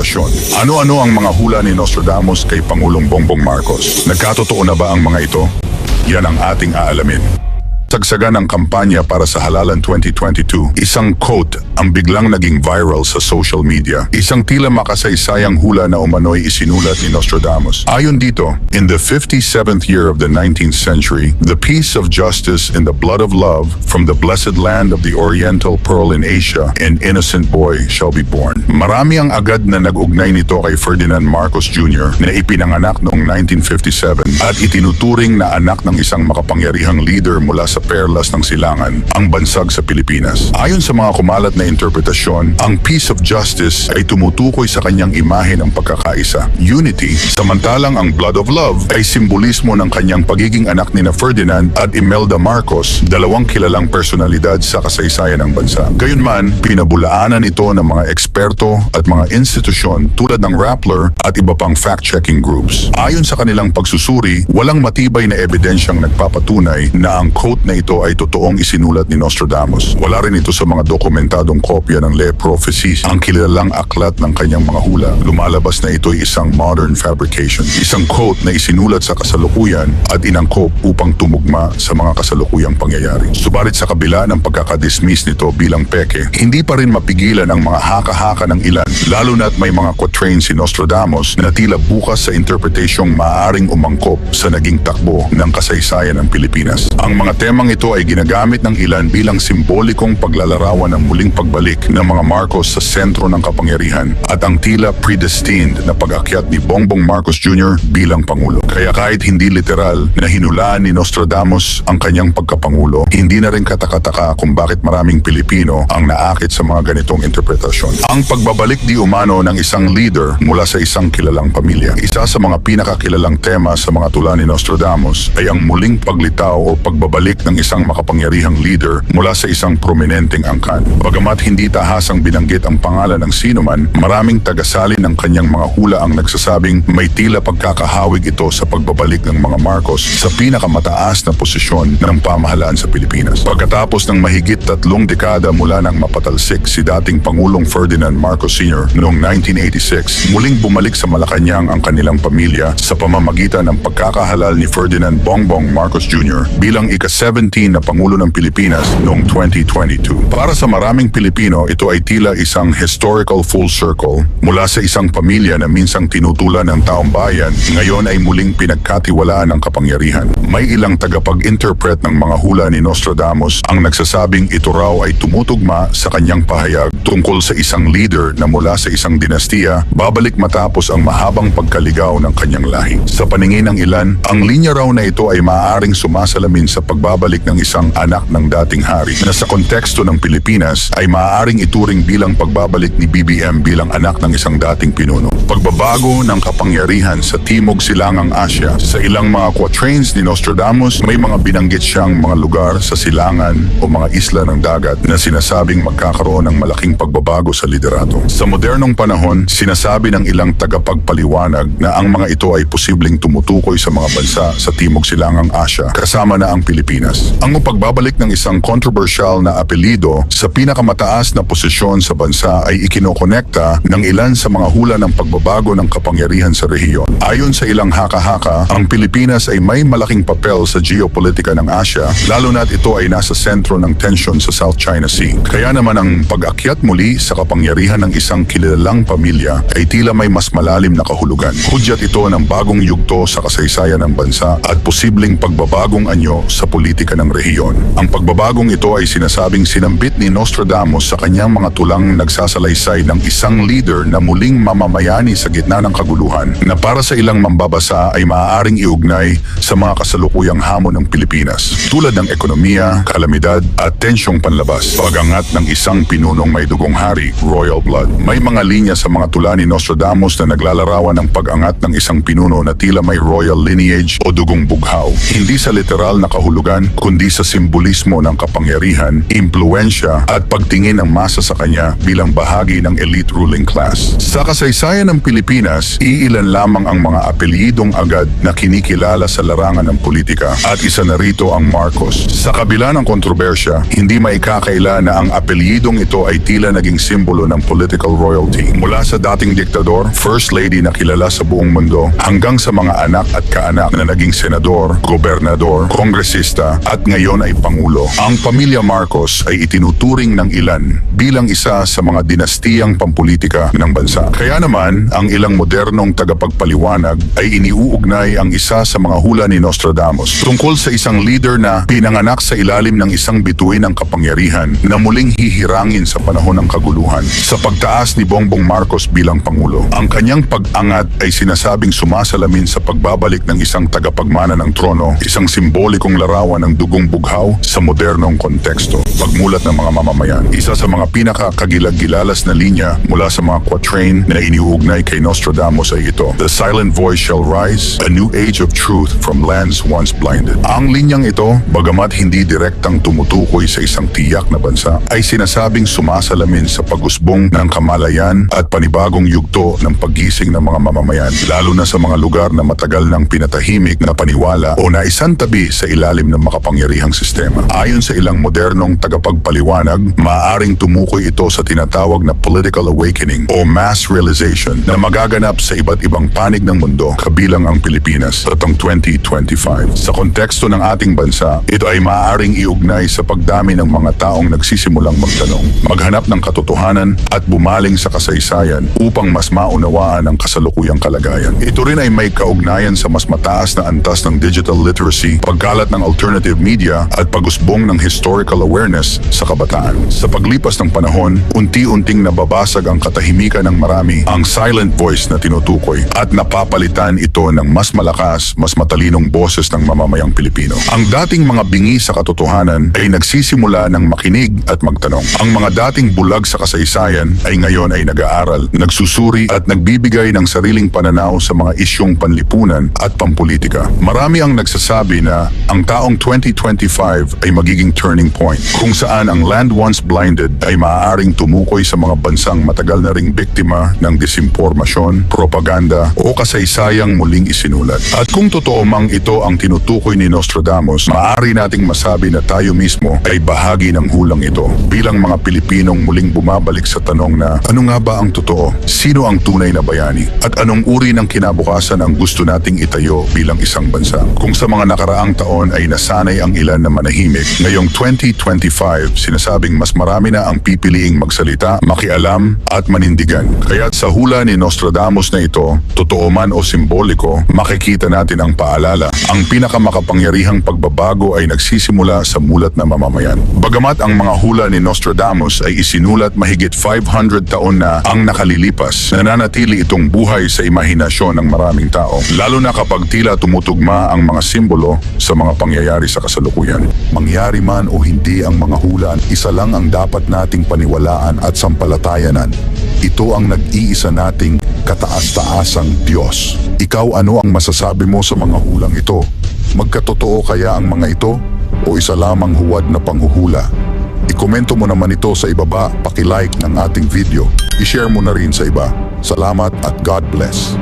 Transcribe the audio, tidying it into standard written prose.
interpretasyon. Ano-ano ang mga hula ni Nostradamus kay Pangulong Bongbong Marcos? Nagkatotoo na ba ang mga ito? Yan ang ating aalamin. Sagsagan ng kampanya para sa Halalan 2022, isang quote ang biglang naging viral sa social media. Isang tila makasaysayang hula na umano'y isinulat ni Nostradamus. Ayon dito, in the 57th year of the 19th century, the peace of justice and the blood of love from the blessed land of the Oriental Pearl in Asia, an innocent boy shall be born. Marami ang agad na nag-ugnay nito kay Ferdinand Marcos Jr. na ipinanganak noong 1957 at itinuturing na anak ng isang makapangyarihang leader mula sa perlas ng silangan, ang bansag sa Pilipinas. Ayon sa mga kumalat na interpretasyon, ang peace of justice ay tumutukoy sa kanyang imahe ng pagkakaisa, unity, samantalang ang blood of love ay simbolismo ng kanyang pagiging anak ni Ferdinand at Imelda Marcos, dalawang kilalang personalidad sa kasaysayan ng bansa. Gayunman, pinabulaanan ito ng mga eksperto at mga institusyon tulad ng Rappler at iba pang fact-checking groups. Ayon sa kanilang pagsusuri, walang matibay na ebidensyang nagpapatunay na ang quote na ito ay totoong isinulat ni Nostradamus. Wala rin ito sa mga dokumentadong kopya ng Le Prophéties, ang kilalang aklat ng kanyang mga hula. Lumalabas na ito ay isang modern fabrication, isang quote na isinulat sa kasalukuyan at inangkop upang tumugma sa mga kasalukuyang pangyayari. Subalit sa kabila ng pagkakadismiss nito bilang peke, hindi pa rin mapigilan ang mga haka-haka ng ilan, lalo na't may mga quatrains si Nostradamus na tila bukas sa interpretasyong maaaring umangkop sa naging takbo ng kasaysayan ng Pilipinas. Ang mga temang ito ay ginagamit ng ilan bilang simbolikong paglalarawan ng muling pagbalik ng mga Marcos sa sentro ng kapangyarihan at ang tila predestined na pag-akyat ni Bongbong Marcos Jr. bilang Pangulo. Kaya kahit hindi literal na hinulaan ni Nostradamus ang kanyang pagkapangulo, hindi na rin katakataka kung bakit maraming Pilipino ang naakit sa mga ganitong interpretasyon. Ang pagbabalik di umano ng isang leader mula sa isang kilalang pamilya. Isa sa mga pinakakilalang tema sa mga tula ni Nostradamus ay ang muling paglitaw o pagbabalik ng isang makapangyarihang leader mula sa isang prominenteng angkan. Bagamat hindi tahasang binanggit ang pangalan ng sinuman, maraming tagasali ng kanyang mga hula ang nagsasabing may tila pagkakahawig ito sa pagbabalik ng mga Marcos sa pinakamataas na posisyon ng pamahalaan sa Pilipinas. Pagkatapos ng mahigit 3 dekada mula nang mapatalsik si dating Pangulong Ferdinand Marcos Sr. noong 1986, muling bumalik sa Malacanang ang kanilang pamilya sa pamamagitan ng pagkakahalal ni Ferdinand Bongbong Marcos Jr. bilang ika-17 na Pangulo ng Pilipinas noong 2022. Para sa maraming Pilipino, ito ay tila isang historical full circle mula sa isang pamilya na minsang tinutulan ng taong bayan, ngayon ay muling pinagkatiwalaan ng kapangyarihan. May ilang tagapag-interpret ng mga hula ni Nostradamus ang nagsasabing ito raw ay tumutugma sa kanyang pahayag tungkol sa isang leader na mula sa isang dinastiya babalik matapos ang mahabang pagkaligaw ng kanyang lahi. Sa paningin ng ilan, ang linya raw na ito ay maaaring sumasalamin sa pagbabalik ng isang anak ng dating hari na sa konteksto ng Pilipinas ay maaaring ituring bilang pagbabalik ni BBM bilang anak ng isang dating pinuno. Pagbabago ng kapangyarihan sa Timog Silangang Asya. Sa ilang mga quatrains ni Nostradamus, may mga binanggit siyang mga lugar sa silangan o mga isla ng dagat na sinasabing magkakaroon ng malaking pagbabago sa liderato. Sa modernong panahon, sinasabi ng ilang tagapagpaliwanag na ang mga ito ay posibleng tumutukoy sa mga bansa sa Timog Silangang Asya, kasama na ang Pilipinas. Ang pagbabalik ng isang controversial na apelido sa pinakamataas na posisyon sa bansa ay ikinokonekta ng ilan sa mga hula ng pagbabago ng kapangyarihan sa rehiyon. Ayon sa ilang haka-haka, ang Pilipinas ay may malaking papel sa geopolitika ng Asya, lalo na't ito ay nasa sentro ng tensyon sa South China Sea. Kaya naman ang pag-akyat muli sa kapangyarihan ng isang kilalang pamilya ay tila may mas malalim na kahulugan. Hudyat ito ng bagong yugto sa kasaysayan ng bansa at posibleng pagbabagong anyo sa politika ng rehiyon. Ang pagbabagong ito ay sinasabing sinambit ni Nostradamus sa kanyang mga tulang nagsasalaysay ng isang leader na muling mamamayani sa gitna ng kaguluhan na para sa ilang mambabasa ay maaaring iugnay sa mga kasalukuyang hamon ng Pilipinas tulad ng ekonomiya, kalamidad at tensyong panlabas. Pagangat ng isang pinunong may dugong hari, royal blood. May mga linya sa mga tula ni Nostradamus na naglalarawan ng pag-angat ng isang pinuno na tila may royal lineage o dugong bughaw. Hindi sa literal na kahulugan, kundi sa simbolismo ng kapangyarihan, impluensya at pagtingin ng masa sa kanya bilang bahagi ng elite ruling class. Sa kasaysayan ng mamayang Pilipinas, iilan lamang ang mga apelyidong agad na kinikilala sa larangan ng politika at isa na rito ang Marcos. Sa kabila ng kontrobersya, hindi maikakaila na ang apelyidong ito ay tila naging simbolo ng political royalty. Mula sa dating diktador, First Lady na kilala sa buong mundo, hanggang sa mga anak at kaanak na naging senador, gobernador, kongresista at ngayon ay pangulo. Ang pamilya Marcos ay itinuturing ng ilan bilang isa sa mga dinastiyang pampolitika ng bansa. Kaya naman, ang ilang modernong tagapagpaliwanag ay iniuugnay ang isa sa mga hula ni Nostradamus tungkol sa isang leader na pinanganak sa ilalim ng isang bituin ng kapangyarihan na muling hihirangin sa panahon ng kaguluhan sa pagtaas ni Bongbong Marcos bilang pangulo. Ang kanyang pag-angat ay sinasabing sumasalamin sa pagbabalik ng isang tagapagmana ng trono, isang simbolikong larawan ng dugong bughaw sa modernong konteksto. Pagmulat ng mga mamamayan, isa sa mga pinakakagilag-gilalas na linya mula sa mga quatrain na iniuugnay kay Nostradamus ay ito: "The silent voice shall rise, a new age of truth from lands once blinded." Ang linyang ito, bagamat hindi direktang tumutukoy sa isang tiyak na bansa, ay sinasabing sumasalamin sa pag-usbong ng kamalayan at panibagong yugto ng paggising ng mga mamamayan, lalo na sa mga lugar na matagal nang pinatahimik na paniwala o naisantabi sa ilalim ng makapangyarihang sistema. Ayon sa ilang modernong tagapagpaliwanag, maaaring tumukoy ito sa tinatawag na political awakening o mass realization na magaganap sa iba't ibang panig ng mundo, kabilang ang Pilipinas taong 2025. Sa konteksto ng ating bansa, ito ay maaaring iugnay sa pagdami ng mga taong nagsisimulang magtanong, maghanap ng katotohanan at bumaling sa kasaysayan upang mas maunawaan ang kasalukuyang kalagayan. Ito rin ay may kaugnayan sa mas mataas na antas ng digital literacy, pagkalat ng alternative media at pag-usbong ng historical awareness sa kabataan. Sa paglipas ng panahon, unti-unting nababasag ang katahimikan ng marami, ang silent voice na tinutukoy, at napapalitan ito ng mas malakas, mas matalinong boses ng mamamayang Pilipino. Ang dating mga bingi sa katotohanan ay nagsisimula ng makinig at magtanong. Ang mga dating bulag sa kasaysayan ay ngayon ay nag-aaral, nagsusuri at nagbibigay ng sariling pananaw sa mga isyong panlipunan at pampolitika. Marami ang nagsasabi na ang taong 2025 ay magiging turning point, kung saan ang land once blinded ay maaaring tumukoy sa mga bansang matagal na ring biktima ng disinformasyon, propaganda o kasaysayang muling isinulat. At kung totoo mang ito ang tinutukoy ni Nostradamus, maaari nating masabi na tayo mismo ay bahagi ng hulang ito. Bilang mga Pilipinong muling bumabalik sa tanong na ano nga ba ang totoo? Sino ang tunay na bayani? At anong uri ng kinabukasan ang gusto nating itayo bilang isang bansa? Kung sa mga nakaraang taon ay nasanay ang ilan na manahimik, ngayong 2025 sinasabing mas marami na ang pipiliing magsalita, makialam at manindigan. Kaya't sa hula ni Nostradamus na ito, totoo man o simboliko, makikita natin ang paalala. Ang pinakamakapangyarihang pagbabago ay nagsisimula sa mulat na mamamayan. Bagamat ang mga hula ni Nostradamus ay isinulat mahigit 500 taon na ang nakalilipas, nananatili itong buhay sa imahinasyon ng maraming tao, lalo na kapag tila tumutugma ang mga simbolo sa mga pangyayari sa kasalukuyan. Mangyari man o hindi ang mga hula, isa lang ang dapat nating paniwalaan at sampalatayanan. Ito ang nag-iisa nating kataas-taasang Diyos. Ikaw, ano ang masasabi mo sa mga hulang ito? Magkatotoo kaya ang mga ito o isa lamang huwad na panghuhula? Ikomento mo naman ito sa ibaba, paki-like ng ating video. I-share mo na rin sa iba. Salamat at God bless.